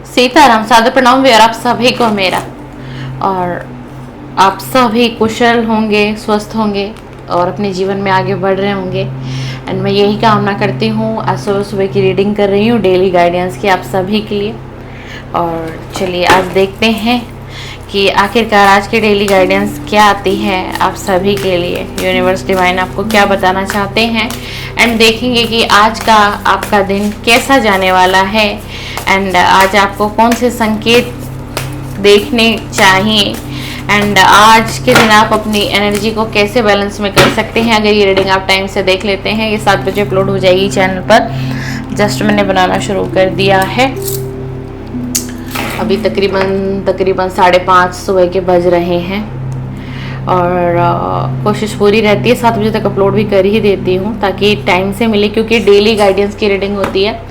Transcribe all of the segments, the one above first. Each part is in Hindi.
सीताराम, सादर प्रणाम व्यार आप सभी को मेरा। और आप सभी कुशल होंगे, स्वस्थ होंगे और अपने जीवन में आगे बढ़ रहे होंगे। एंड मैं यही कामना करती हूँ। आज सुबह सुबह की रीडिंग कर रही हूँ डेली गाइडेंस की आप सभी के लिए। और चलिए आज देखते हैं कि आखिरकार आज की डेली गाइडेंस क्या आती है आप सभी के लिए। यूनिवर्स डिवाइन आपको क्या बताना चाहते हैं एंड देखेंगे कि आज का आपका दिन कैसा जाने वाला है एंड आज आपको कौन से संकेत देखने चाहिए एंड आज के दिन आप अपनी एनर्जी को कैसे बैलेंस में कर सकते हैं। अगर ये रीडिंग आप टाइम से देख लेते हैं, ये 7 बजे अपलोड हो जाएगी चैनल पर। जस्ट मैंने बनाना शुरू कर दिया है। अभी तकरीबन 5:30 सुबह के बज रहे हैं और कोशिश पूरी रहती है 7 बजे तक अपलोड भी कर ही देती हूँ ताकि टाइम से मिले, क्योंकि डेली गाइडेंस की रीडिंग होती है।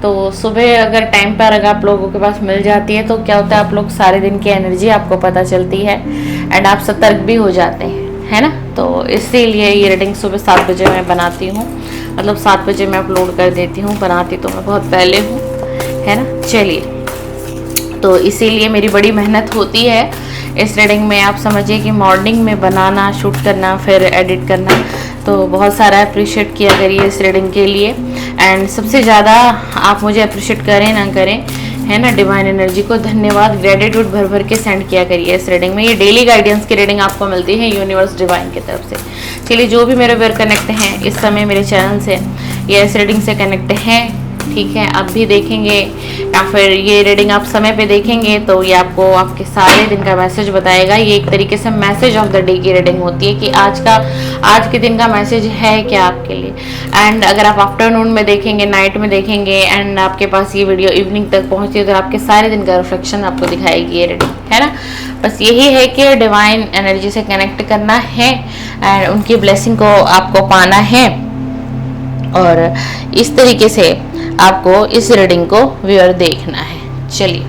तो सुबह अगर टाइम पर अगर आप लोगों के पास मिल जाती है तो क्या होता है, आप लोग सारे दिन की एनर्जी आपको पता चलती है एंड आप सतर्क भी हो जाते हैं, है ना। तो इसीलिए ये रीडिंग सुबह 7 बजे मैं बनाती हूँ, मतलब 7 बजे मैं अपलोड कर देती हूँ। बनाती तो मैं बहुत पहले हूँ, है ना। चलिए, तो इसीलिए मेरी बड़ी मेहनत होती है इस रीडिंग में। आप समझिए कि मॉर्निंग में बनाना, शूट करना, फिर एडिट करना, तो बहुत सारा अप्रिशिएट किया करिए इस रीडिंग के लिए। एंड सबसे ज़्यादा आप मुझे अप्रिशिएट करें ना करें, है ना, डिवाइन एनर्जी को धन्यवाद, ग्रेटिट्यूड भर भर के सेंड किया करिए इस रीडिंग में। ये डेली गाइडेंस की रीडिंग आपको मिलती है यूनिवर्स डिवाइन की तरफ से। चलिए, जो भी मेरे व्यूअर कनेक्ट हैं इस समय मेरे चैनल से या इस रीडिंग से कनेक्ट हैं, ठीक है, आप भी देखेंगे या फिर ये रीडिंग आप समय पे देखेंगे तो ये आपको आपके सारे दिन का मैसेज बताएगा। ये एक तरीके से मैसेज ऑफ द डे की रीडिंग होती है कि आज के दिन का मैसेज है क्या आपके लिए। एंड अगर आप आफ्टरनून में देखेंगे, नाइट में देखेंगे एंड आपके पास ये वीडियो इवनिंग तक पहुंचती है तो आपके सारे दिन का रिफ्लेक्शन आपको दिखाएगी ये रीडिंग, है ना। बस यही है कि डिवाइन एनर्जी से कनेक्ट करना है एंड उनकी ब्लेसिंग को आपको पाना है और इस तरीके से आपको इस रीडिंग को व्यूअर देखना है। चलिए,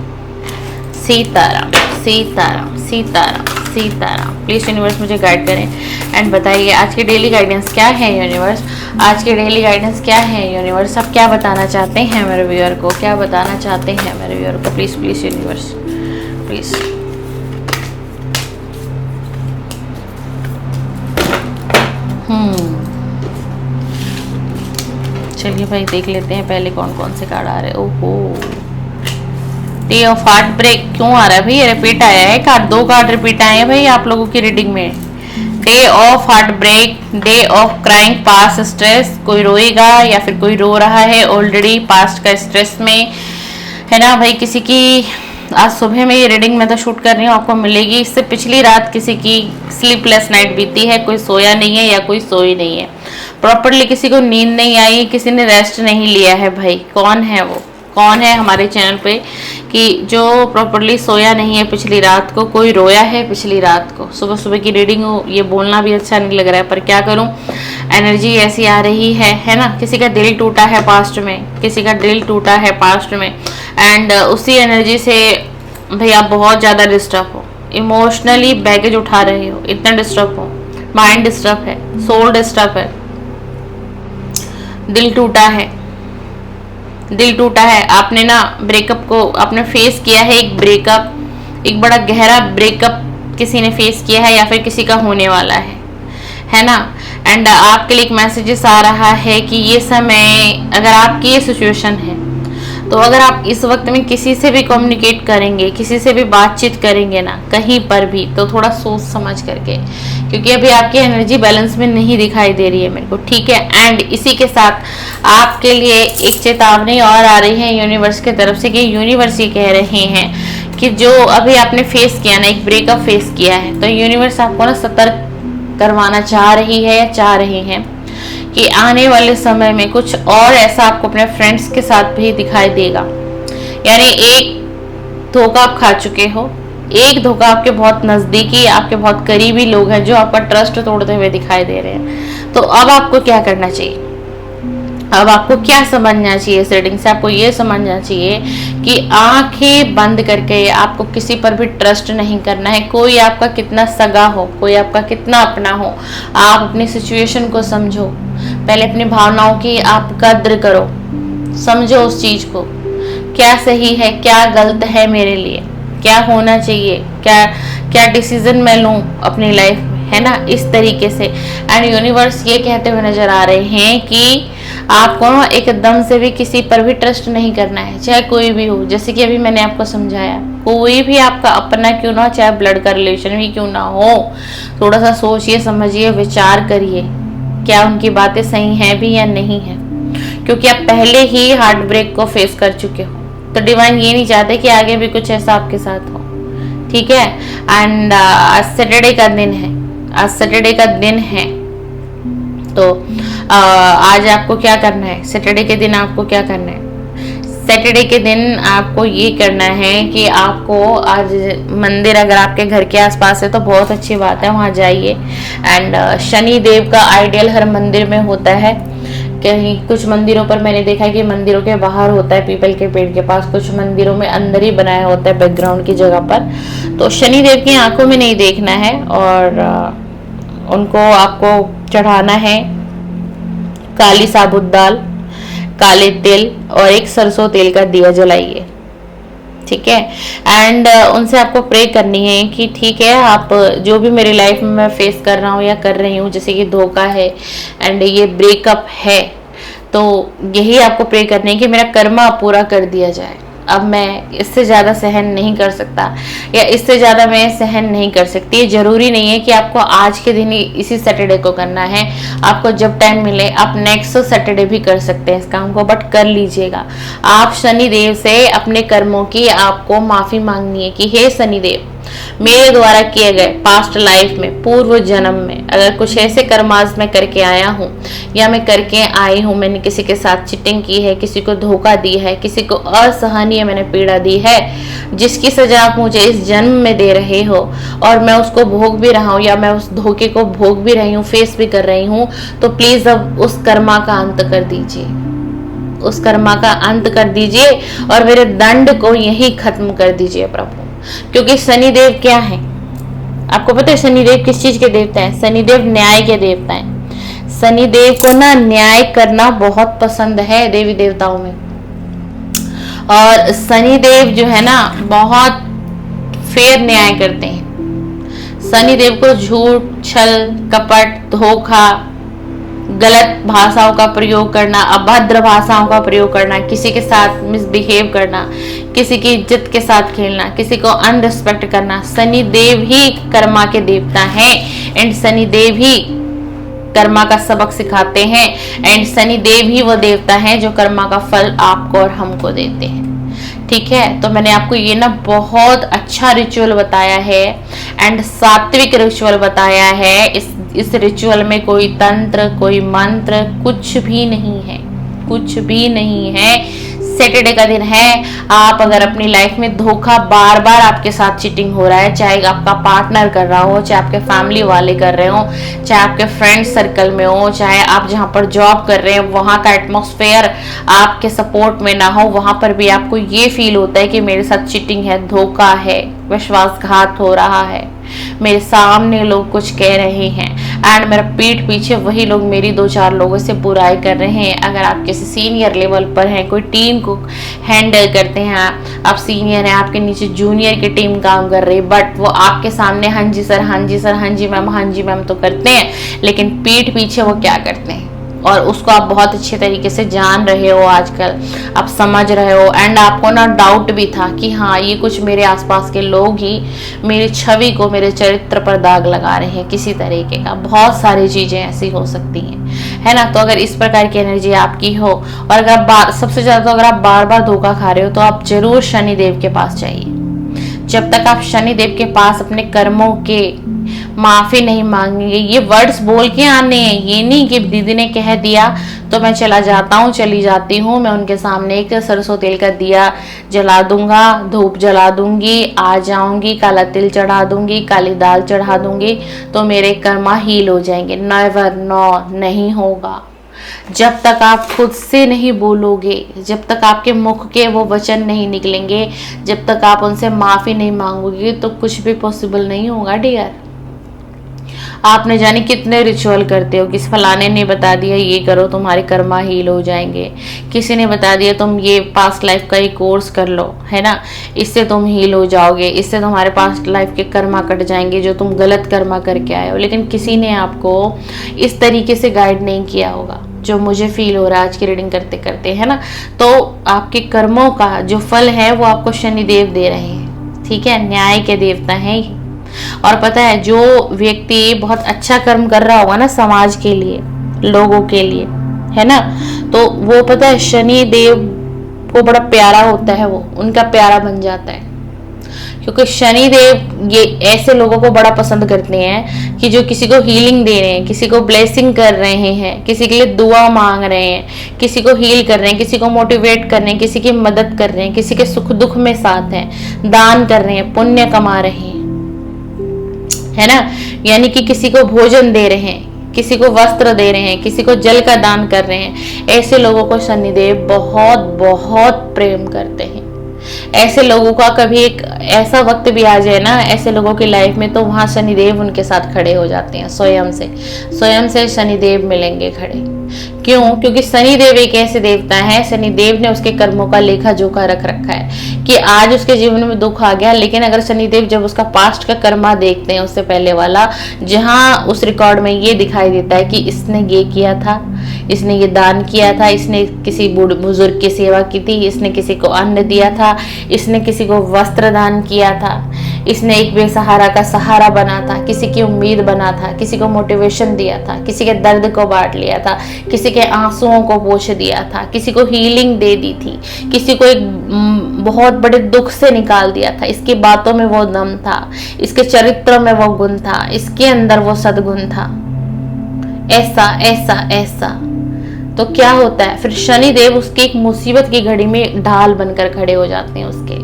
सीताराम सीताराम सीताराम सीताराम। प्लीज यूनिवर्स मुझे गाइड करें एंड बताइए आज की डेली गाइडेंस क्या है यूनिवर्स। आज की डेली गाइडेंस क्या है यूनिवर्स। आप क्या बताना चाहते हैं मेरे व्यूअर को, क्या बताना चाहते हैं मेरे व्यूअर को। Please please universe please. चलिए भाई, देख लेते हैं पहले कौन कौन से कार्ड आ रहे हैं। ओहो, डे ऑफ हार्ट ब्रेक क्यों आ रहा है भाई, ये रिपीट आया है कार्ड। 2 कार्ड रिपीट आए हैं भाई आप लोगों की रीडिंग में। Day of heartbreak, day of crying past stress. कोई रोएगा या फिर कोई रो रहा है ऑलरेडी पास्ट का स्ट्रेस में, है ना भाई। किसी की आज सुबह में ये रीडिंग मैं तो शूट कर रही हूँ, आपको मिलेगी। इससे पिछली रात किसी की स्लीपलेस नाइट बीती है, कोई सोया नहीं है या कोई सोई नहीं है प्रॉपरली, किसी को नींद नहीं आई, किसी ने रेस्ट नहीं लिया है भाई। कौन है वो, कौन है हमारे चैनल पे कि जो प्रॉपरली सोया नहीं है पिछली रात को, कोई रोया है पिछली रात को। सुबह सुबह की रीडिंग हो, ये बोलना भी अच्छा नहीं लग रहा है पर क्या करूं, एनर्जी ऐसी आ रही है ना। किसी का दिल टूटा है पास्ट में, किसी का दिल टूटा है पास्ट में एंड उसी एनर्जी से भाई आप बहुत ज़्यादा डिस्टर्ब हो, इमोशनली बैगेज उठा रहे हो, इतना डिस्टर्ब हो, माइंड डिस्टर्ब है, सोल डिस्टर्ब है, दिल टूटा है, दिल टूटा है। आपने ना ब्रेकअप को आपने फेस किया है, एक ब्रेकअप, एक बड़ा गहरा ब्रेकअप किसी ने फेस किया है या फिर किसी का होने वाला है ना। एंड आपके लिए एक मैसेजेस आ रहा है कि ये समय, अगर आपकी ये सिचुएशन है तो अगर आप इस वक्त में किसी से भी कम्युनिकेट करेंगे, किसी से भी बातचीत करेंगे ना कहीं पर भी, तो थोड़ा सोच समझ करके, क्योंकि अभी आपकी एनर्जी बैलेंस में नहीं दिखाई दे रही है मेरे को, ठीक है। एंड इसी के साथ आपके लिए एक चेतावनी और आ रही है यूनिवर्स की तरफ से कि यूनिवर्स ये कह रहे हैं कि जो अभी आपने फेस किया ना, एक ब्रेकअप फेस किया है, तो यूनिवर्स आपको ना सतर्क करवाना चाह रही है या चाह रही हैं कि आने वाले समय में कुछ और ऐसा आपको अपने फ्रेंड्स के साथ भी दिखाई देगा। यानी एक धोखा आप खा चुके हो, एक धोखा आपके बहुत नजदीकी, आपके बहुत करीबी लोग हैं जो आपका ट्रस्ट तोड़ते हुए दिखाई दे रहे हैं। तो अब आपको क्या करना चाहिए, अब आपको क्या समझना चाहिए इस रीडिंग से। आपको ये समझना चाहिए कि आंखें बंद करके आपको किसी पर भी ट्रस्ट नहीं करना है। कोई आपका कितना सगा हो, कोई आपका कितना अपना हो, आप अपनी सिचुएशन को समझो, पहले अपनी भावनाओं की आप कद्र करो, समझो उस चीज को क्या सही है, क्या गलत है मेरे लिए, क्या होना चाहिए, क्या क्या डिसीजन मैं लूं अपनी लाइफ में, है ना, इस तरीके से। एंड यूनिवर्स ये कहते हुए नजर आ रहे हैं कि आपको एकदम से भी किसी पर भी ट्रस्ट नहीं करना है, चाहे कोई भी हो। जैसे कि अभी मैंने आपको समझाया, कोई भी आपका अपना क्यों ना हो, चाहे ब्लड का रिलेशन भी क्यों ना हो, थोड़ा सा सोचिए, समझिए, विचार करिए, क्या उनकी बातें सही हैं भी या नहीं है, क्योंकि आप पहले ही हार्ट ब्रेक को फेस कर चुके हो। तो डिवाइन ये नहीं चाहते कि आगे भी कुछ ऐसा आपके साथ हो, ठीक है। एंड आज सैटरडे का दिन है, आज सैटरडे का दिन है, तो आज आपको क्या करना है, सैटरडे के दिन आपको क्या करना है, सैटरडे के दिन आपको ये करना है कि आपको आज मंदिर, अगर आपके घर के आसपास है तो बहुत अच्छी बात है, वहाँ जाइए। एंड शनि देव का आइडियल हर मंदिर में होता है, कहीं कुछ मंदिरों पर मैंने देखा है कि मंदिरों के बाहर होता है, पीपल के पेड़ के पास, कुछ मंदिरों में अंदर ही बनाया होता है बैकग्राउंड की जगह पर। तो शनि देव की आंखों में नहीं देखना है, और उनको आपको चढ़ाना है काली साबुत दाल, काले तिल और एक सरसों तेल का दिया जलाइए, ठीक है। एंड उनसे आपको प्रे करनी है कि ठीक है, आप जो भी मेरी लाइफ में मैं फेस कर रहा हूँ या कर रही हूँ, जैसे कि धोखा है एंड ये ब्रेकअप है, तो यही आपको प्रे करनी है कि मेरा कर्मा पूरा कर दिया जाए। अब मैं इससे ज़्यादा सहन नहीं कर सकता, या इससे ज़्यादा मैं सहन नहीं कर सकती। ये ज़रूरी नहीं है कि आपको आज के दिन ही इसी सैटरडे को करना है, आपको जब टाइम मिले आप नेक्स्ट सैटरडे भी कर सकते हैं इस काम को, बट कर लीजिएगा। आप शनि देव से अपने कर्मों की आपको माफ़ी मांगनी है कि हे शनि देव, मेरे द्वारा किए गए पास्ट लाइफ में, पूर्व जन्म में अगर कुछ ऐसे कर्माज मैं करके आया हूँ या मैं करके आई हूँ, मैंने किसी के साथ चिटिंग की है, किसी को धोखा दी है, किसी को असहनीय मैंने पीड़ा दी है, जिसकी सजा आप मुझे इस जन्म में दे रहे हो और मैं उसको भोग भी रहा हूँ या मैं उस धोखे को भोग भी रही हूँ, फेस भी कर रही हूँ, तो प्लीज अब उस कर्मा का अंत कर दीजिए, उस कर्मा का अंत कर दीजिए और मेरे दंड को यही खत्म कर दीजिए प्रभु। क्योंकि शनिदेव क्या है, आपको पता है शनिदेव किस चीज के देवता है? शनिदेव न्याय के देवता है। शनिदेव को ना न्याय करना बहुत पसंद है देवी देवताओं में, और शनिदेव जो है ना बहुत फेयर न्याय करते हैं। शनिदेव को झूठ, छल, कपट, धोखा, गलत भाषाओं का प्रयोग करना, अभद्र भाषाओं का प्रयोग करना, किसी के साथ मिसबिहेव करना, किसी की इज्जत के साथ खेलना, किसी को अनरिस्पेक्ट करना, शनि देव ही कर्मा के देवता हैं एंड शनि देव ही कर्मा का सबक सिखाते हैं एंड शनि देव ही वो देवता हैं जो कर्मा का फल आपको और हमको देते हैं, ठीक है। तो मैंने आपको ये ना बहुत अच्छा रिचुअल बताया है एंड सात्विक रिचुअल बताया है। इस रिचुअल में कोई तंत्र, कोई मंत्र, कुछ भी नहीं है, कुछ भी नहीं है। सैटरडे का दिन है, आप अगर अपनी लाइफ में धोखा बार बार आपके साथ चीटिंग हो रहा है, चाहे आपका पार्टनर कर रहा हो, चाहे आपके फैमिली वाले कर रहे हो, चाहे आपके फ्रेंड सर्कल में हो, चाहे आप जहाँ पर जॉब कर रहे हैं वहाँ का एटमॉस्फेयर आपके सपोर्ट में ना हो, वहाँ पर भी आपको ये फील होता है कि मेरे साथ चीटिंग है, धोखा है, विश्वासघात हो रहा है, मेरे सामने लोग कुछ कह रहे हैं एंड मेरा पीठ पीछे वही लोग मेरी 2-4 लोगों से बुराई कर रहे हैं। अगर आप किसी सीनियर लेवल पर हैं, कोई टीम को हैंडल करते हैं, आप सीनियर हैं, आपके नीचे जूनियर की टीम काम कर रही है, बट वो आपके सामने हाँ जी सर, हाँ जी सर, हाँ जी मैम, हाँ जी मैम तो करते हैं, लेकिन पीठ पीछे वो क्या करते हैं और उसको आप बहुत अच्छे तरीके से जान रहे हो, आजकल आप समझ रहे हो। एंड आपको ना डाउट भी था कि हाँ ये कुछ मेरे आसपास के लोग ही मेरी छवि को, मेरे चरित्र पर दाग लगा रहे हैं किसी तरीके का। बहुत सारी चीजें ऐसी हो सकती हैं, है ना। तो अगर इस प्रकार की एनर्जी आपकी हो और अगर आप सबसे ज्यादा तो अगर आप बार बार धोखा खा रहे हो तो आप जरूर शनिदेव के पास जाइए। जब तक आप शनिदेव के पास अपने कर्मों के माफी नहीं मांगेंगे, ये वर्ड्स बोल के आने हैं, ये नहीं कि दीदी ने कह दिया तो मैं चला जाता हूँ, चली जाती हूँ, मैं उनके सामने एक सरसों तेल का दिया जला दूंगा, धूप जला दूंगी, आ जाऊंगी, काला तिल चढ़ा दूंगी, काली दाल चढ़ा दूंगी तो मेरे कर्मा हील हो जाएंगे। नेवर, नो, नहीं होगा। जब तक आप खुद से नहीं बोलोगे, जब तक आपके मुख के वो वचन नहीं निकलेंगे, जब तक आप उनसे माफी नहीं मांगोगे तो कुछ भी पॉसिबल नहीं होगा डियर। आपने जाने कितने रिचुअल करते हो, किस फलाने ने बता दिया ये करो तुम्हारे कर्मा हील हो जाएंगे, किसी ने बता दिया तुम ये पास्ट लाइफ का एक कोर्स कर लो, है ना, इससे तुम हील हो जाओगे, इससे तुम्हारे पास्ट लाइफ के कर्मा कट जाएंगे जो तुम गलत कर्मा करके आए हो। लेकिन किसी ने आपको इस तरीके से गाइड नहीं किया होगा जो मुझे फील हो रहा है आज की रीडिंग करते करते, है ना। तो आपके कर्मों का जो फल है वो आपको शनिदेव दे रहे हैं, ठीक है, न्याय के देवता हैं ये। और पता है जो व्यक्ति बहुत अच्छा कर्म कर रहा होगा ना समाज के लिए, लोगों के लिए, है ना, तो वो पता है शनि देव को बड़ा प्यारा होता है, वो उनका प्यारा बन जाता है। क्योंकि शनि देव ये ऐसे लोगों को बड़ा पसंद करते हैं कि जो किसी को हीलिंग दे रहे हैं, किसी को ब्लेसिंग कर रहे हैं, किसी के लिए दुआ मांग रहे हैं, किसी को हील कर रहे हैं, किसी को मोटिवेट कर रहे हैं, किसी की मदद कर रहे हैं, किसी के सुख दुख में साथ हैं, दान कर रहे हैं, पुण्य कमा रहे हैं, है ना, यानी कि किसी को भोजन दे रहे हैं, किसी को वस्त्र दे रहे हैं, किसी को जल का दान कर रहे हैं। ऐसे लोगों को शनिदेव बहुत बहुत प्रेम करते हैं। ऐसे लोगों का कभी एक ऐसा वक्त भी आ जाए ना ऐसे लोगों की लाइफ में, तो वहां शनिदेव उनके साथ खड़े हो जाते हैं, स्वयं से शनिदेव मिलेंगे खड़े। क्यों? क्योंकि शनिदेव एक ऐसे देवता है, शनिदेव ने उसके कर्मों का लेखा जोखा रख रखा है कि आज उसके जीवन में दुख आ गया, लेकिन अगर शनिदेव जब उसका पास्ट का कर्मा देखते हैं, उससे पहले वाला, जहां उस रिकॉर्ड में ये दिखाई देता है कि इसने ये किया था, इसने ये दान किया था, इसने किसी बुजुर्ग की सेवा की थी, इसने किसी को अन्न दिया था, इसने किसी को वस्त्र दान किया था, इसने एक बेसहारा का सहारा बना था, किसी की उम्मीद बना था, किसी को मोटिवेशन दिया था, किसी के दर्द को बांट लिया था, किसी के आंसुओं को पोंछ दिया था, किसी को हीलिंग दे दी थी, किसी को एक बहुत बड़े दुख से निकाल दिया था। इसकी बातों में वो दम था, इसके चरित्र में वो गुण था, इसके अंदर वो सद्गुण था, ऐसा ऐसा ऐसा। तो क्या होता है फिर, शनिदेव उसकी एक मुसीबत की घड़ी में ढाल बनकर खड़े हो जाते हैं, उसके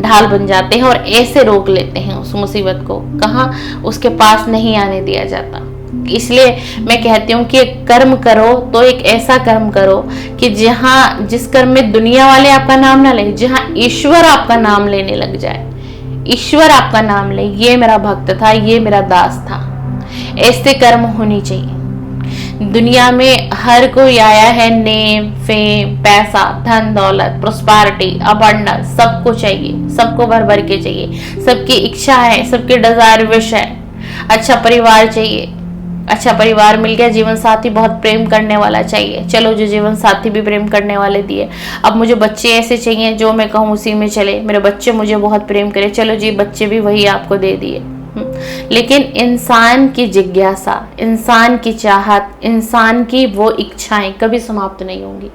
ढाल बन जाते हैं और ऐसे रोक लेते हैं उस मुसीबत को, कहाँ, उसके पास नहीं आने दिया जाता। इसलिए मैं कहती हूँ कि कर्म करो तो एक ऐसा कर्म करो कि जहाँ जिस कर्म में दुनिया वाले आपका नाम ना ले, जहाँ ईश्वर आपका नाम लेने लग जाए, ईश्वर आपका नाम ले, ये मेरा भक्त था, ये मेरा दास था। ऐसे कर्म होनी चाहिए। दुनिया में हर कोई आया है नेम, फेम, पैसा, धन दौलत, प्रोस्पेरिटी, अबंडेंस, सबको चाहिए, सबको भर भर के चाहिए, सबकी इच्छा है, सबके डिजायर विश है, अच्छा परिवार चाहिए, अच्छा परिवार मिल गया, जीवन साथी बहुत प्रेम करने वाला चाहिए, चलो जो जीवन साथी भी प्रेम करने वाले दिए, अब मुझे बच्चे ऐसे चाहिए जो मैं कहूँ उसी में चले, मेरे बच्चे मुझे बहुत प्रेम करे, चलो जी बच्चे भी वही आपको दे दिए। लेकिन इंसान की जिज्ञासा, इंसान की चाहत, इंसान की वो इच्छाएं कभी समाप्त नहीं होंगी।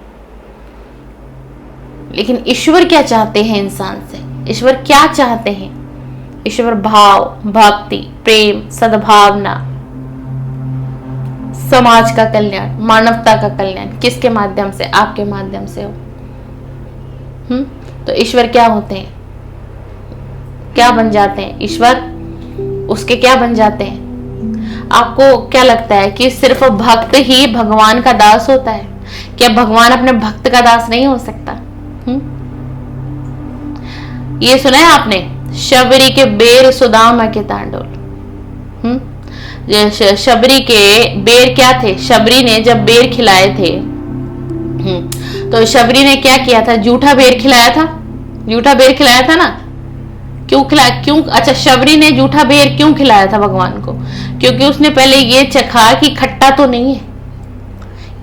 लेकिन ईश्वर क्या चाहते हैं इंसान से? ईश्वर क्या चाहते हैं? ईश्वर भाव, भक्ति, प्रेम, सद्भावना, समाज का कल्याण, मानवता का कल्याण। किसके माध्यम से? आपके माध्यम से हो। तो ईश्वर क्या होते हैं? क्या बन जाते हैं ईश्वर? उसके क्या बन जाते हैं? आपको क्या लगता है कि सिर्फ भक्त ही भगवान का दास होता है? क्या भगवान अपने भक्त का दास नहीं हो सकता? ये सुना है आपने, शबरी के बेर सुदामा के तांडोल। शबरी के बेर क्या थे? शबरी ने जब बेर खिलाए थे, तो शबरी ने क्या किया था? जूठा बेर खिलाया था, जूठा बेर खिलाया था ना। क्यों खिलाया? क्यों? अच्छा, शबरी ने जूठा बेर क्यों खिलाया था भगवान को? क्योंकि उसने पहले ये चखा कि खट्टा तो नहीं है,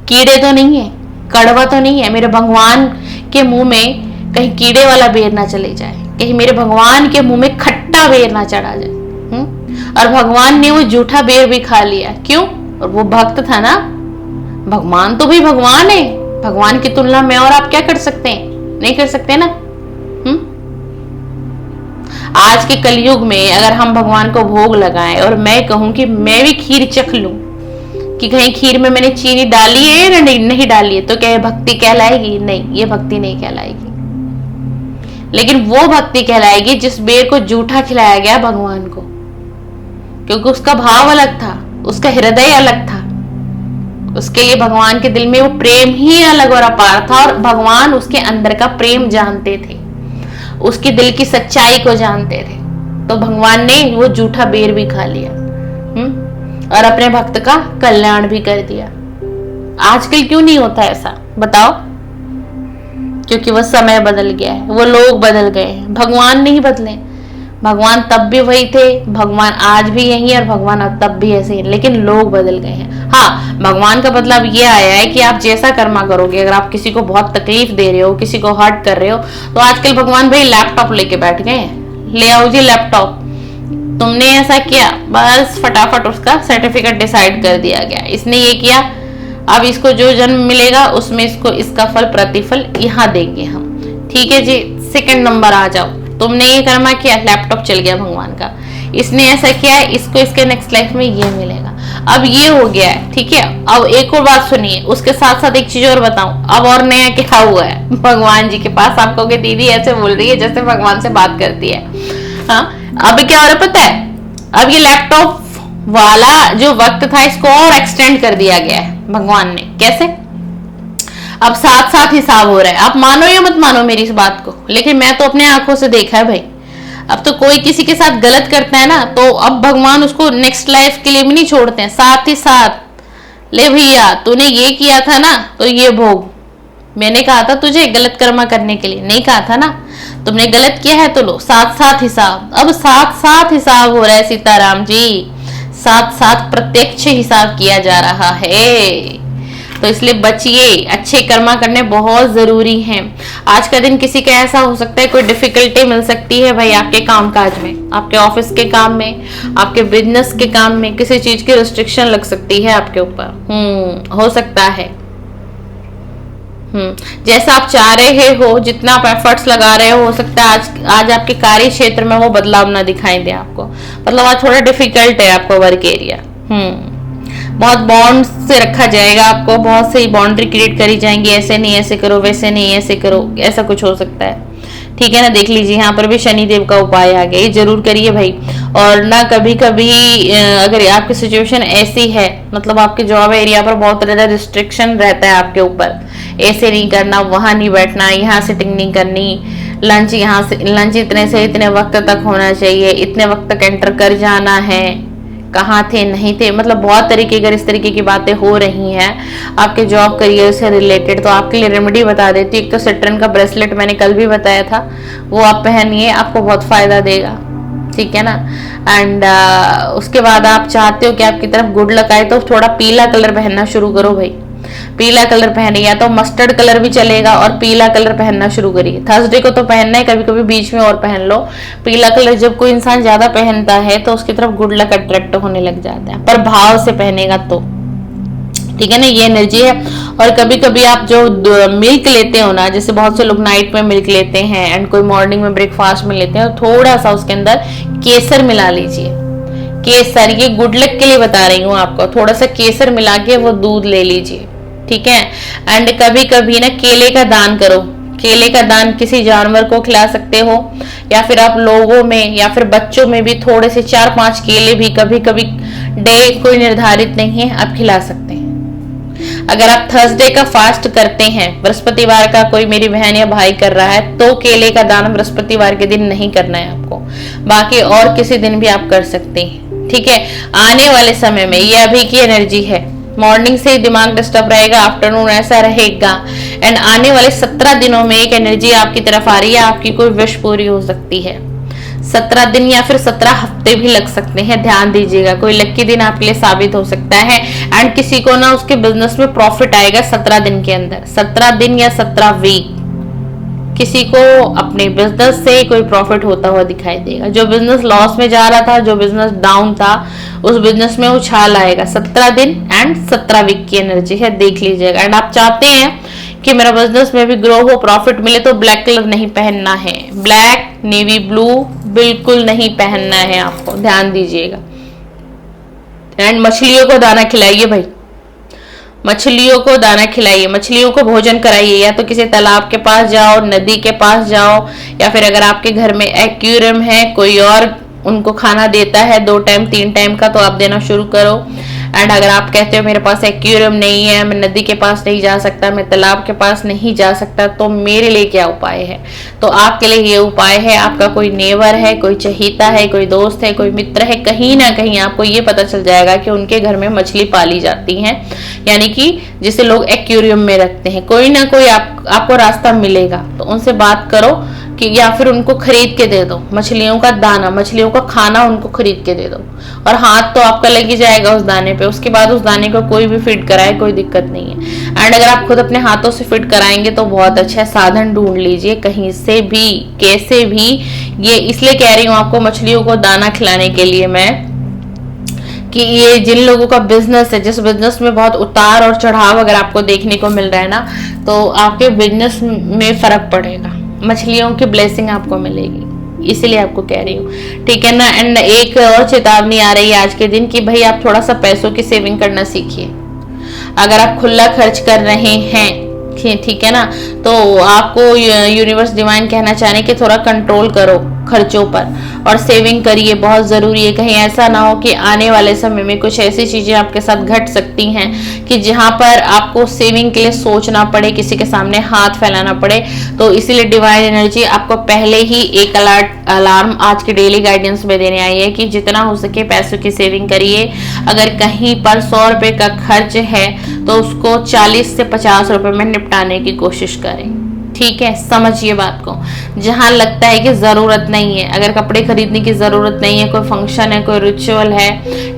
कीड़े तो नहीं है, कड़वा तो नहीं है, मेरे भगवान के मुंह में कहीं कीड़े वाला बेर ना चले जाए, कहीं मेरे भगवान के मुंह में खट्टा बेर ना चढ़ा जाए। और भगवान ने वो जूठा बेर भी खा लिया। क्यों? और वो भक्त था ना। भगवान तो भी भगवान है, भगवान की तुलना में और आप क्या कर सकते हैं? नहीं कर सकते ना। आज के कलयुग में अगर हम भगवान को भोग लगाएं और मैं कहूं कि मैं भी खीर चख लूं, कि कहीं खीर में मैंने चीनी डाली है या नहीं डाली है, तो क्या भक्ति कहलाएगी? नहीं, ये भक्ति नहीं कहलाएगी। लेकिन वो भक्ति कहलाएगी जिस बेर को जूठा खिलाया गया भगवान को, क्योंकि उसका भाव अलग था, उसका हृदय अलग था, उसके लिए भगवान के दिल में वो प्रेम ही अलग और अपार था, और भगवान उसके अंदर का प्रेम जानते थे, उसके दिल की सच्चाई को जानते थे। तो भगवान ने वो जूठा बेर भी खा लिया। और अपने भक्त का कल्याण भी कर दिया। आजकल क्यों नहीं होता ऐसा बताओ? क्योंकि वो समय बदल गया है, वो लोग बदल गए हैं, भगवान नहीं बदले। भगवान तब भी वही थे, भगवान आज भी यही है और भगवान तब भी ऐसे ही, लेकिन लोग बदल गए हैं। हाँ, भगवान का बदलाव ये आया है कि आप जैसा कर्मा करोगे, अगर आप किसी को बहुत तकलीफ दे रहे हो, किसी को हर्ट कर रहे हो, तो आजकल भगवान भाई लैपटॉप लेके बैठ गए हैं, ले आओ जी लैपटॉप, तुमने ऐसा किया, बस फटाफट उसका सर्टिफिकेट डिसाइड कर दिया गया, इसने ये किया, अब इसको जो जन्म मिलेगा उसमें इसको इसका फल प्रतिफल यहाँ देंगे हम। ठीक है जी, सेकंड नंबर आ जाओ, तुमने ये कर्मा किया, लैपटॉप चल गया भगवान का, इसने ऐसा किया है, इसको इसके नेक्स्ट लाइफ में ये मिलेगा। अब ये हो गया है, ठीक है। अब एक और बात सुनिए, उसके साथ साथ एक चीज और बताऊं, अब और नया क्या हुआ है भगवान जी के पास। आपको कि दीदी ऐसे बोल रही है जैसे भगवान से बात करती है। हाँ, अब क्या हो रहा है पता है? अब ये लैपटॉप वाला जो वक्त था इसको और एक्सटेंड कर दिया गया है भगवान ने। कैसे? अब साथ साथ हिसाब हो रहा है। आप मानो या मत मानो मेरी इस बात को, लेकिन मैं तो अपने आंखों से देखा है भाई। अब तो कोई किसी के साथ गलत करता है ना, तो अब भगवान उसको नेक्स्ट लाइफ के लिए भी नहीं छोड़ते हैं, साथ ही साथ ले भैया तूने ये किया था ना तो ये भोग। मैंने कहा था तुझे गलत कर्मा करने के लिए, नहीं कहा था ना? तुमने गलत किया है तो लो, साथ साथ हिसाब। अब साथ साथ हिसाब हो रहा है सीताराम जी, साथ साथ प्रत्यक्ष हिसाब किया जा रहा है। तो इसलिए बचिए, अच्छे कर्मा करने बहुत जरूरी हैं। आज का दिन किसी का ऐसा हो सकता है, कोई डिफिकल्टी मिल सकती है भाई आपके कामकाज में, आपके ऑफिस के काम में, आपके बिजनेस के काम में, किसी चीज की रिस्ट्रिक्शन लग सकती है आपके ऊपर। हो सकता है जैसा आप चाह रहे हो, जितना आप एफर्ट्स लगा रहे हो सकता है आज आपके कार्य क्षेत्र में वो बदलाव ना दिखाई दे आपको। मतलब आज थोड़ा डिफिकल्ट है आपको वर्क एरिया। बहुत बॉन्ड से रखा जाएगा आपको, बहुत सही बाउंड्री क्रिएट करी जाएंगी, ऐसे नहीं ऐसे करो, वैसे नहीं ऐसे करो, ऐसा कुछ हो सकता है। ठीक है ना? देख लीजिए यहाँ पर भी शनि देव का उपाय आ गया, ये जरूर करिए भाई। और ना कभी कभी अगर आपकी सिचुएशन ऐसी है, मतलब आपके जॉब एरिया पर बहुत ज्यादा रिस्ट्रिक्शन रहता है आपके ऊपर, ऐसे नहीं करना, वहां नहीं बैठना, यहाँ सिटिंग नहीं करनी, लंच यहाँ से लंच इतने से इतने वक्त तक होना चाहिए, इतने वक्त तक एंटर कर जाना है, कहाँ थे नहीं थे, मतलब बहुत तरीके, अगर इस तरीके की बातें हो रही हैं आपके जॉब करियर से रिलेटेड, तो आपके लिए रेमेडी बता देती हूँ। एक तो सेट्रन का ब्रेसलेट मैंने कल भी बताया था, वो आप पहनिए, आपको बहुत फायदा देगा। ठीक है ना? एंड उसके बाद आप चाहते हो कि आपकी तरफ गुड लक आए, तो थोड़ा पीला कलर पहनना शुरू करो भाई। पीला कलर पहने, या तो मस्टर्ड कलर भी चलेगा, और पीला कलर पहनना शुरू करिए। थर्सडे को तो पहनना है, कभी कभी बीच में और पहन लो। पीला कलर जब कोई इंसान ज्यादा पहनता है तो उसकी तरफ गुड लक अट्रैक्ट होने लग जाता है, पर भाव से पहनेगा तो। ठीक है ना? ये एनर्जी है। और कभी कभी आप जो मिल्क लेते हो ना, जैसे बहुत से लोग नाइट में मिल्क लेते हैं एंड कोई मॉर्निंग में ब्रेकफास्ट में लेते हैं, तो थोड़ा सा उसके अंदर केसर मिला लीजिए। केसर, ये गुड लक के लिए बता रही हूँ आपको, थोड़ा सा केसर मिला के वो दूध ले लीजिए। ठीक है? एंड कभी कभी ना केले का दान करो। केले का दान किसी जानवर को खिला सकते हो, या फिर आप लोगों में या फिर बच्चों में भी थोड़े से 4-5 केले भी, कभी कभी डे कोई निर्धारित नहीं है, आप खिला सकते हैं। अगर आप थर्सडे का फास्ट करते हैं, बृहस्पतिवार का कोई मेरी बहन या भाई कर रहा है, तो केले का दान बृहस्पतिवार के दिन नहीं करना है आपको, बाकी और किसी दिन भी आप कर सकते हैं। ठीक है? आने वाले समय में, ये अभी की एनर्जी है, मॉर्निंग से दिमाग डिस्टर्ब रहेगा, आफ्टरनून ऐसा रहेगा, एंड आने वाले 17 दिनों में एक एनर्जी आपकी तरफ आ रही है, आपकी कोई विश पूरी हो सकती है। 17 दिन या फिर 17 हफ्ते भी लग सकते हैं, ध्यान दीजिएगा। कोई लकी दिन आपके लिए साबित हो सकता है, एंड किसी को ना उसके बिजनेस में प्रॉफिट आएगा 17 दिन के अंदर। 17 दिन या 17 वीक किसी को अपने बिजनेस से कोई प्रॉफिट होता हुआ दिखाई देगा। जो बिजनेस लॉस में जा रहा था, जो बिजनेस डाउन था, उस बिजनेस में उछाल आएगा। 17 दिन एंड 17 वीक की एनर्जी है, देख लीजिएगा। एंड आप चाहते हैं कि मेरा बिजनेस में भी ग्रो हो, प्रॉफिट मिले, तो ब्लैक कलर नहीं पहनना है, ब्लैक, नेवी ब्लू बिल्कुल नहीं पहनना है आपको, ध्यान दीजिएगा। एंड मछलियों को दाना खिलाइए भाई, मछलियों को दाना खिलाइए, मछलियों को भोजन कराइए। या तो किसी तालाब के पास जाओ, नदी के पास जाओ, या फिर अगर आपके घर में एक्वेरियम है, कोई और उनको खाना देता है 2 टाइम 3 टाइम का, तो आप देना शुरू करो। एंड अगर आप कहते हो मेरे पास एक्वेरियम नहीं है, मैं नदी के पास नहीं जा सकता, मैं तालाब के पास नहीं जा सकता, तो मेरे लिए क्या उपाय है? तो आपके लिए ये उपाय है, आपका कोई नेबर है, कोई चहीता है, कोई दोस्त है, कोई मित्र है, कहीं ना कहीं आपको ये पता चल जाएगा कि उनके घर में मछली पाली जाती है, यानी कि जिसे लोग एक्वेरियम में रखते हैं। कोई ना कोई आपको रास्ता मिलेगा, तो उनसे बात करो कि, या फिर उनको खरीद के दे दो, मछलियों का दाना, मछलियों का खाना उनको खरीद के दे दो, और हाथ तो आपका लग ही जाएगा उस दाने पे। उसके बाद उस दाने को कोई भी फीड कराए, कोई दिक्कत नहीं है। एंड अगर आप खुद अपने हाथों से फीड कराएंगे तो बहुत अच्छा है। साधन ढूंढ लीजिए कहीं से भी, कैसे भी। ये इसलिए कह रही हूँ आपको मछलियों को दाना खिलाने के लिए मैं, कि ये जिन लोगों का बिजनेस है, जिस बिजनेस में बहुत उतार और चढ़ाव अगर आपको देखने को मिल रहा है ना, तो आपके बिजनेस में फर्क पड़ेगा, मछलियों की ब्लेसिंग आपको मिलेगी, इसीलिए आपको कह रही हूँ, ठीक है ना। एंड एक और चेतावनी आ रही है आज के दिन की भाई आप थोड़ा सा पैसों की सेविंग करना सीखिए। अगर आप खुला खर्च कर रहे हैं, ठीक है ना, तो आपको यूनिवर्स डिवाइन कहना चाह रहे हैं कि थोड़ा कंट्रोल करो खर्चों पर और सेविंग करिए, बहुत जरूरी है। कहीं ऐसा ना हो कि आने वाले समय में कुछ ऐसी चीजें आपके साथ घट सकती हैं कि जहां पर आपको सेविंग के लिए सोचना पड़े, किसी के सामने हाथ फैलाना पड़े। तो इसीलिए डिवाइन एनर्जी आपको पहले ही एक अलार्म आज की डेली गाइडेंस में देने आई है कि जितना हो सके पैसों की सेविंग करिए। अगर कहीं पर 100 रुपए का खर्च है तो उसको 40 से 50 रुपए में निपटाने की कोशिश करें, ठीक है। समझिए बात को। जहां लगता है कि जरूरत नहीं है, अगर कपड़े खरीदने की जरूरत नहीं है, कोई फंक्शन है, कोई रिचुअल है,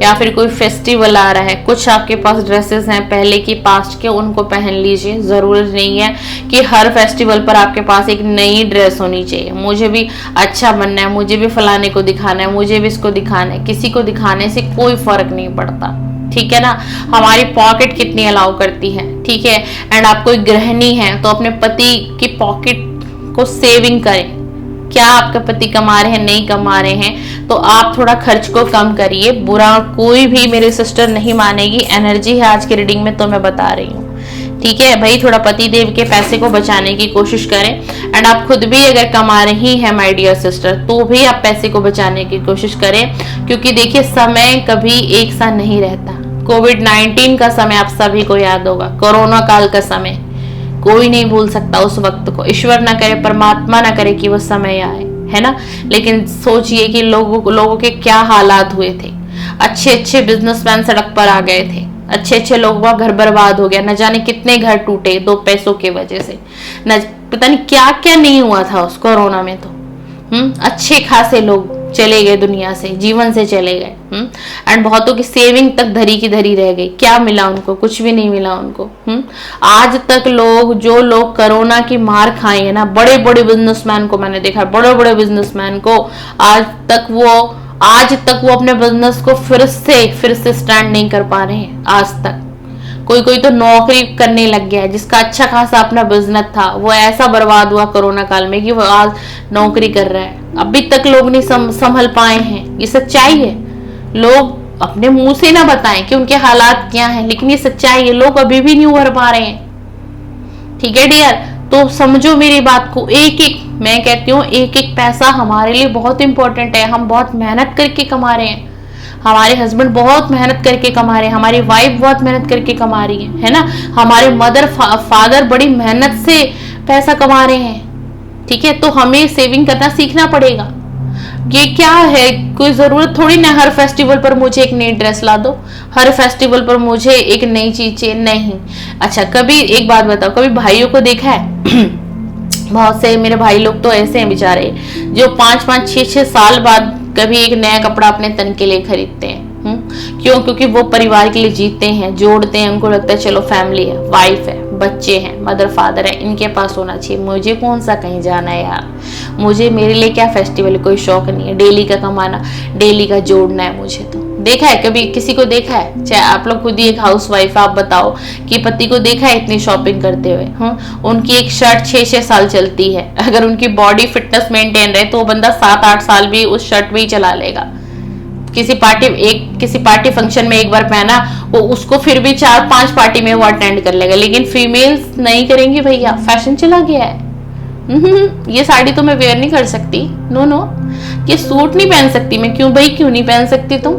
या फिर कोई फेस्टिवल आ रहा है, कुछ आपके पास ड्रेसेस हैं पहले की पास्ट के, उनको पहन लीजिए। जरूरत नहीं है कि हर फेस्टिवल पर आपके पास एक नई ड्रेस होनी चाहिए। मुझे भी अच्छा बनना है, मुझे भी फलाने को दिखाना है, मुझे भी इसको दिखाना है। किसी को दिखाने से कोई फर्क नहीं पड़ता, ठीक है ना। हमारी पॉकेट कितनी अलाउ करती है, ठीक है। एंड आप कोई गृहिणी है तो अपने पति की पॉकेट को सेविंग करें। क्या आपके पति कमा रहे हैं, नहीं कमा रहे हैं, तो आप थोड़ा खर्च को कम करिए। बुरा कोई भी मेरी सिस्टर नहीं मानेगी, एनर्जी है आज की रीडिंग में तो मैं बता रही हूँ, ठीक है भाई। थोड़ा पति देव के पैसे को बचाने की कोशिश करें। एंड आप खुद भी अगर कमा रही हैं माय डियर सिस्टर, तो भी आप पैसे को बचाने की कोशिश करें, क्योंकि देखिए समय कभी एक सा नहीं रहता। कोविड-19 का समय आप सभी को याद होगा, कोरोना काल का समय कोई नहीं भूल सकता उस वक्त को। ईश्वर ना करे, परमात्मा ना करे कि वो समय आए, है ना। लेकिन सोचिए कि लोगों के क्या हालात हुए थे। अच्छे अच्छे बिजनेसमैन सड़क पर आ गए थे, अच्छे अच्छे लोगों का घर बर्बाद हो गया, न जाने कितने घर टूटे 2 पैसों के वजह से, न पता नहीं क्या क्या नहीं हुआ था उस कोरोना में। तो अच्छे खासे लोग चले गए दुनिया से, जीवन से चले गए। एंड बहुतों की सेविंग तक धरी की धरी रह गई। क्या मिला उनको? कुछ भी नहीं मिला उनको। आज तक जो लोग कोरोना की मार खाए हैं ना, बड़े बड़े बिजनेसमैन को मैंने देखा, बड़े बड़े बिजनेसमैन को आज तक वो अपने बिजनेस को फिर से स्टैंड नहीं कर पा रहे हैं आज तक। कोई तो नौकरी करने लग गया है, जिसका अच्छा खासा अपना बिजनेस था, वो ऐसा बर्बाद हुआ कोरोना काल में कि वो आज नौकरी कर रहा है। अभी तक लोग नहीं संभल पाए हैं। ये सच्चाई है। लोग अपने मुंह से ना बताएं कि उनके हालात क्या हैं, लेकिन ये सच्चाई है। लोग अभी भी नहीं उभर पा रहे हैं, ठीक है डियर। तो समझो मेरी बात को। मैं कहती हूँ एक एक पैसा हमारे लिए बहुत इंपॉर्टेंट है। हम बहुत मेहनत करके कमा रहे हैं, हमारे हस्बैंड बहुत मेहनत करके कमा रहे हैं, हमारी वाइफ बहुत मेहनत करके कमा रही है ना। हमारे मदर फादर बड़ी मेहनत से पैसा कमा रहे हैं, ठीक है। तो हमें सेविंग करना सीखना पड़ेगा। ये क्या है, कोई जरूरत थोड़ी ना हर फेस्टिवल पर मुझे एक नई ड्रेस ला दो, हर फेस्टिवल पर मुझे एक नई चीज चाहिए, नहीं। अच्छा, कभी एक बात बताओ, कभी भाइयों को देखा है? बहुत से मेरे भाई लोग तो ऐसे हैं बेचारे, जो 5-5, 6-6 साल बाद कभी एक नया कपड़ा अपने तन के लिए खरीदते हैं। क्यों? क्योंकि वो परिवार के लिए जीते हैं, जोड़ते हैं। उनको लगता है चलो फैमिली है, वाइफ है, बच्चे हैं, मदर फादर है, इनके पास होना चाहिए। मुझे कौन सा कहीं जाना है यार, मेरे लिए क्या फेस्टिवल, कोई शौक नहीं है। डेली का कमाना, डेली का जोड़ना है मुझे। तो देखा है कभी किसी को देखा है? चाहे आप लोग खुद ही एक हाउस वाइफ, आप बताओ कि पति को देखा है इतनी शॉपिंग करते हुए? उनकी एक शर्ट 6-6 साल चलती है। अगर उनकी बॉडी फिटनेस मेंटेन रहे तो वो बंदा 7-8 साल भी उस शर्ट में ही चला लेगा। किसी पार्टी फंक्शन में एक बार पहना, वो उसको फिर भी 4-5 पार्टी में वो अटेंड कर लेगा। लेकिन फीमेल्स नहीं करेंगी भैया, फैशन चला गया है। ये साड़ी तो मैं वेयर नहीं कर सकती, नो। ये सूट नहीं पहन सकती मैं। क्यों भाई, क्यों नहीं पहन सकती तुम?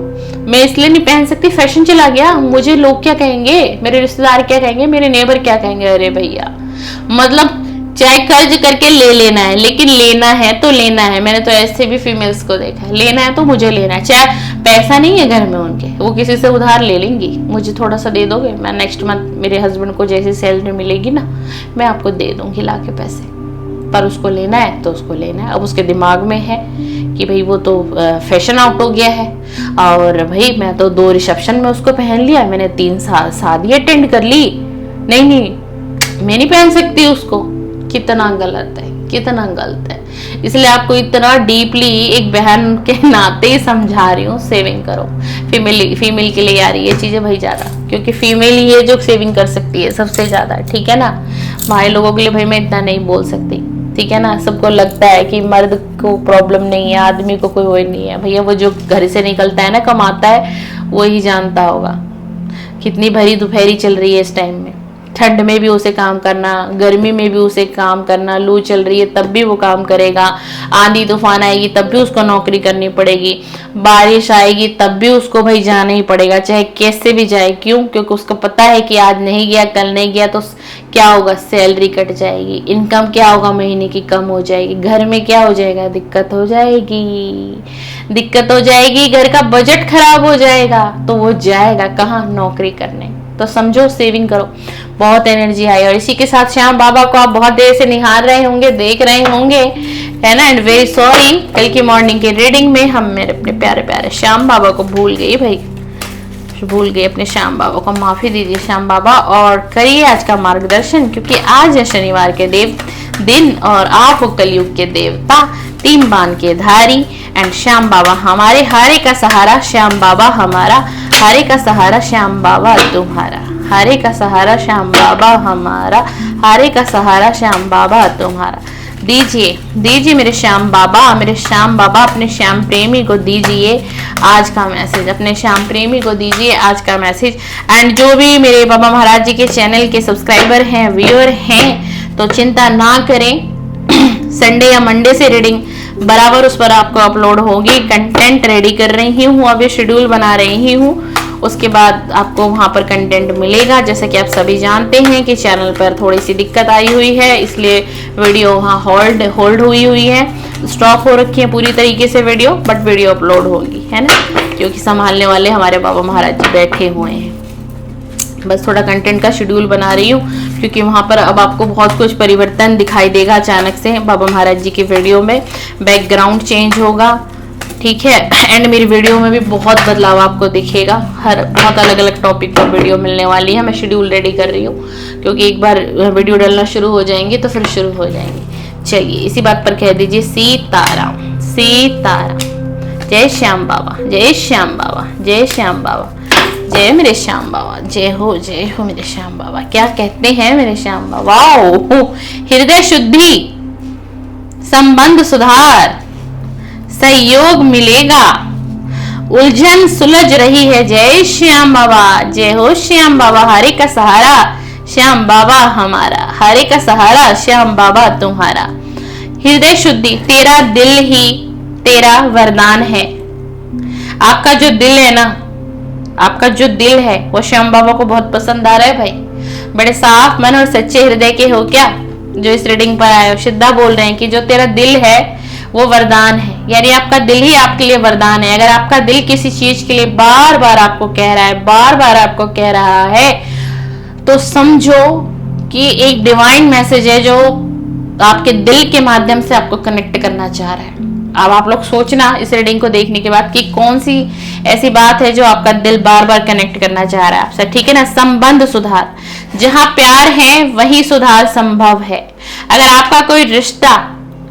मैं इसलिए नहीं पहन सकती, फैशन चला गया, मुझे लोग क्या कहेंगे, मेरे रिश्तेदार क्या कहेंगे, मेरे नेबर क्या कहेंगे। अरे भैया, मतलब चाहे कर्ज करके ले लेना है, लेकिन लेना है तो लेना है। मैंने तो ऐसे भी फीमेल्स को देखा है, लेना है तो मुझे लेना है, चाहे पैसा नहीं है घर में उनके, वो किसी से उधार ले लेंगी, मुझे थोड़ा सा दे दोगे, मैं नेक्स्ट मंथ मेरे हस्बैंड को जैसी सैलरी मिलेगी ना, मैं आपको दे दूंगी ला के पैसे। पर उसको लेना है तो उसको लेना है। अब उसके दिमाग में है कि भाई वो तो फैशन आउट हो गया है, और भाई मैं तो 2 रिसेप्शन में उसको पहन लिया, मैंने 3 शादी अटेंड कर ली, नहीं मैं नहीं पहन सकती उसको। कितना गलत है, कितना गलत है। इसलिए आपको इतना डीपली एक बहन के नाते ही समझा रही हूँ, सेविंग करो। फीमेल के लिए यार ये चीजें भाई ज्यादा, क्योंकि फीमेल ही है जो सेविंग कर सकती है सबसे ज्यादा, ठीक है ना। भाई लोगों के लिए भाई मैं इतना नहीं बोल सकती, ठीक है ना। सबको लगता है कि मर्द को प्रॉब्लम नहीं है, आदमी को कोई वो नहीं है। भैया वो जो घर से निकलता है ना, कमाता है, वो ही जानता होगा कितनी भरी दोपहरी चल रही है इस टाइम में। ठंड में भी उसे काम करना, गर्मी में भी उसे काम करना, लू चल रही है तब भी वो काम करेगा, आंधी तूफान आएगी तब भी उसको नौकरी करनी पड़ेगी, बारिश आएगी तब भी उसको भाई जाना ही पड़ेगा, चाहे कैसे भी जाए। क्यों? क्योंकि उसको पता है कि आज नहीं गया, कल नहीं गया तो क्या होगा, सैलरी कट जाएगी, इनकम क्या होगा, महीने की कम हो जाएगी, घर में क्या हो जाएगा, दिक्कत हो जाएगी, दिक्कत हो जाएगी, घर का बजट खराब हो जाएगा। तो वो जाएगा कहाँ? नौकरी करने। तो समझो, सेविंग करो, बहुत एनर्जी आई। और इसी के साथ श्याम बाबा को आप बहुत देर से निहार रहे होंगे, देख रहे होंगे, है ना। एंड वेरी सॉरी, कल की मॉर्निंग के रीडिंग में हम मेरे अपने प्यारे प्यारे श्याम बाबा को भूल गई भाई, भूल गए अपने श्याम बाबा को, माफी दीजिए श्याम बाबा। और करिए आज का मार्गदर्शन, क्योंकि आज है शनिवार के दिन और आप हो कलयुग के देवता, 3 बाण के धारी। एंड श्याम बाबा हमारे, हारे का सहारा श्याम बाबा हमारा, हारे का सहारा श्याम बाबा तुम्हारा, हारे का सहारा श्याम बाबा हमारा, हारे का सहारा श्याम बाबा तुम्हारा। दीजिए मेरे श्याम बाबा अपने श्याम प्रेमी को दीजिए आज का मैसेज, अपने श्याम प्रेमी को दीजिए आज का मैसेज। एंड जो भी मेरे बाबा महाराज जी के चैनल के सब्सक्राइबर हैं, व्यूअर हैं, तो चिंता ना करें, संडे या मंडे से रीडिंग बराबर उस पर आपको अपलोड होगी। कंटेंट रेडी कर रही हूँ, अभी शेड्यूल बना रही हूँ, उसके बाद आपको वहां पर कंटेंट मिलेगा। जैसे कि आप सभी जानते हैं कि चैनल पर थोड़ी सी दिक्कत आई हुई है, इसलिए वीडियो वहां होल्ड हुई है, स्टॉप हो रखी है पूरी तरीके से वीडियो, बट वीडियो अपलोड होगी, है ना, क्योंकि संभालने वाले हमारे बाबा महाराज जी बैठे हुए हैं। बस थोड़ा कंटेंट का शेड्यूल बना रही हूँ, क्योंकि वहां पर अब आपको बहुत कुछ परिवर्तन दिखाई देगा अचानक से बाबा महाराज जी की वीडियो में, बैकग्राउंड चेंज होगा, ठीक है। एंड मेरी वीडियो में भी बहुत बदलाव आपको दिखेगा, हर बहुत अलग अलग टॉपिक पर वीडियो मिलने वाली है। मैं शेड्यूल रेडी कर रही हूँ, क्योंकि एक बार वीडियो डालना शुरू हो जाएंगे तो फिर शुरू हो जाएंगे। चलिए इसी बात पर कह दीजिए सीताराम, सीताराम। जय श्याम बाबा, जय श्याम बाबा, जय श्याम बाबा, जय मेरे श्याम बाबा, जय हो मेरे श्याम बाबा। क्या कहते हैं मेरे श्याम बाबा? हृदय शुद्धि, संबंध सुधार, सहयोग मिलेगा, उलझन सुलझ रही है। जय श्याम बाबा, जय हो श्याम बाबा, हरे का सहारा श्याम बाबा हमारा, हरे का सहारा श्याम बाबा तुम्हारा। हृदय शुद्धि, तेरा दिल ही तेरा वरदान है। आपका जो दिल है ना, आपका जो दिल है वो श्याम बाबा को बहुत पसंद आ रहा है भाई। बड़े साफ मन और सच्चे हृदय के हो क्या जो इस रीडिंग पर आए हो? सिद्धा बोल रहे हैं कि जो तेरा दिल है वो वरदान है, यानी आपका दिल ही आपके लिए वरदान है। अगर आपका दिल किसी चीज के लिए बार बार आपको कह रहा है, बार बार आपको कह रहा है, तो समझो कि एक डिवाइन मैसेज है जो आपके दिल के माध्यम से आपको कनेक्ट करना चाह रहा है। अब आप लोग सोचना इस रीडिंग को देखने के बाद कि कौन सी ऐसी बात है जो आपका दिल बार बार कनेक्ट करना चाह रहा है आपसे, ठीक है ना। संबंध सुधार, जहां प्यार है वहीं सुधार संभव है। अगर आपका कोई रिश्ता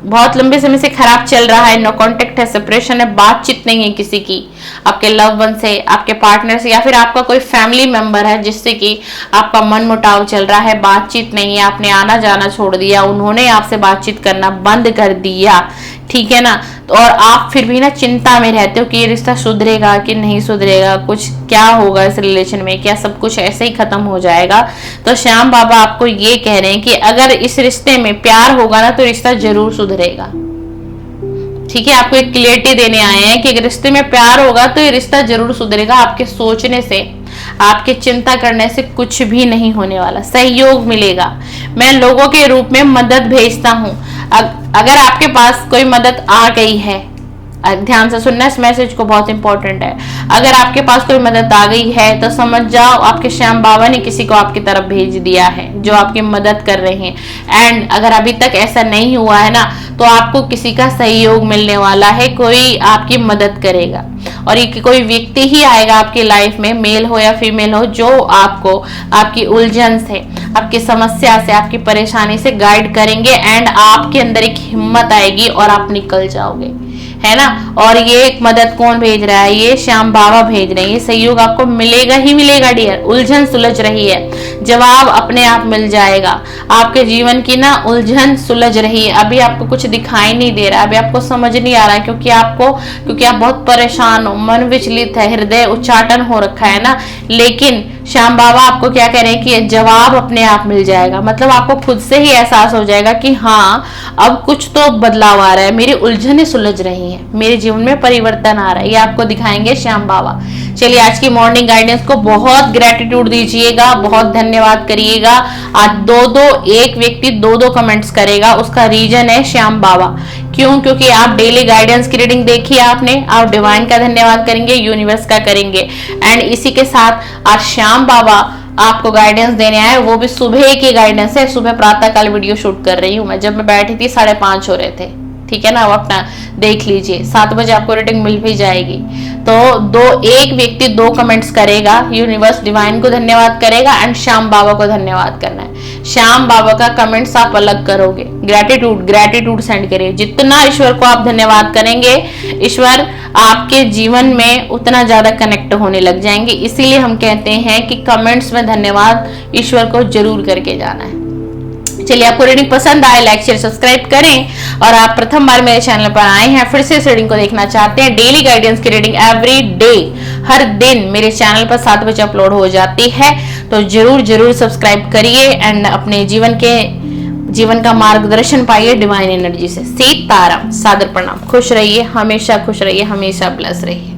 बहुत लंबे समय से खराब चल रहा है, नो कांटेक्ट है, सेपरेशन है, बातचीत नहीं है किसी की, आपके लव वन से, आपके पार्टनर से, या फिर आपका कोई फैमिली मेंबर है जिससे कि आपका मन मुटाव चल रहा है, बातचीत नहीं है, आपने आना जाना छोड़ दिया, उन्होंने आपसे बातचीत करना बंद कर दिया, ठीक है ना, तो और आप फिर भी ना चिंता में रहते हो कि ये रिश्ता सुधरेगा कि नहीं सुधरेगा, कुछ क्या होगा इस रिलेशन में, क्या सब कुछ ऐसे ही खत्म हो जाएगा। तो श्याम बाबा आपको ये कह रहे हैं कि अगर इस रिश्ते में प्यार होगा ना तो रिश्ता जरूर सुधरेगा। ठीक है, आपको एक क्लियरिटी देने आए हैं कि अगर रिश्ते में प्यार होगा तो ये रिश्ता जरूर सुधरेगा। आपके सोचने से, आपके चिंता करने से कुछ भी नहीं होने वाला, सहयोग मिलेगा। मैं लोगों के रूप में मदद भेजता हूं। अगर आपके पास कोई मदद आ गई है, ध्यान से सुनना इस मैसेज को, बहुत इंपॉर्टेंट है। अगर आपके पास कोई मदद आ गई है तो समझ जाओ आपके श्याम बाबा ने किसी को आपकी तरफ भेज दिया है जो आपकी मदद कर रहे हैं। एंड अगर अभी तक ऐसा नहीं हुआ है ना, तो आपको किसी का सहयोग मिलने वाला है, कोई आपकी मदद करेगा। और ये कोई व्यक्ति ही आएगा आपकी लाइफ में, मेल हो या फीमेल हो, जो आपको आपकी उलझन से, आपकी समस्या से, आपकी परेशानी से गाइड करेंगे। एंड आपके अंदर एक हिम्मत आएगी और आप निकल जाओगे, है ना। और ये एक मदद कौन भेज रहा है? ये श्याम बाबा भेज रहे हैं। ये सहयोग आपको मिलेगा ही मिलेगा डियर। उलझन सुलझ रही है, जवाब अपने आप मिल जाएगा। आपके जीवन की ना उलझन सुलझ रही है। अभी आपको कुछ दिखाई नहीं दे रहा, अभी आपको समझ नहीं आ रहा है, क्योंकि आप बहुत परेशान हो, मन विचलित है, हृदय उच्चाटन हो रखा है ना। लेकिन श्याम बाबा आपको क्या कह रहे हैं कि जवाब अपने आप मिल जाएगा। मतलब आपको खुद से ही एहसास हो जाएगा कि हाँ, अब कुछ तो बदलाव आ रहा है, मेरी उलझनें सुलझ रही हैं, मेरे जीवन में परिवर्तन आ रहा है। ये आपको दिखाएंगे श्याम बाबा। चलिए, आज की मॉर्निंग गाइडेंस को बहुत ग्रेटिट्यूड दीजिएगा, बहुत धन्यवाद करिएगा। आज एक व्यक्ति दो कमेंट्स करेगा, उसका रीजन है श्याम बाबा। क्यों? क्योंकि आप डेली गाइडेंस की रीडिंग देखी आपने, आप डिवाइन का धन्यवाद करेंगे, यूनिवर्स का करेंगे। एंड इसी के साथ आज श्याम बाबा आपको गाइडेंस देने आए, वो भी सुबह की गाइडेंस है। सुबह प्रातः काल वीडियो शूट कर रही हूँ मैं, जब मैं बैठी थी 5:30 हो रहे थे, ठीक है ना। वो अपना देख लीजिए, 7 बजे आपको रीडिंग मिल भी जाएगी। तो एक व्यक्ति 2 कमेंट्स करेगा, यूनिवर्स डिवाइन को धन्यवाद करेगा एंड श्याम बाबा को धन्यवाद करना है। श्याम बाबा का कमेंट्स आप अलग करोगे, ग्रेटिट्यूड सेंड करिए। जितना ईश्वर को आप धन्यवाद करेंगे, ईश्वर आपके जीवन में उतना ज्यादा कनेक्ट होने लग जाएंगे। इसीलिए हम कहते हैं कि कमेंट्स में धन्यवाद ईश्वर को जरूर करके जाना है। चलिए, आपको रीडिंग पसंद आए, लाइक शेयर सब्सक्राइब करें। और आप प्रथम बार मेरे चैनल पर आए हैं, फिर से इस रीडिंग को देखना चाहते हैं, डेली गाइडेंस की रीडिंग एवरी डे, हर दिन मेरे चैनल पर 7 बजे अपलोड हो जाती है। तो जरूर सब्सक्राइब करिए एंड अपने जीवन का मार्गदर्शन पाइए डिवाइन एनर्जी से। सीताराम, सादर प्रणाम। खुश रहिए, हमेशा खुश रहिए, हमेशा ब्लेस रहिए।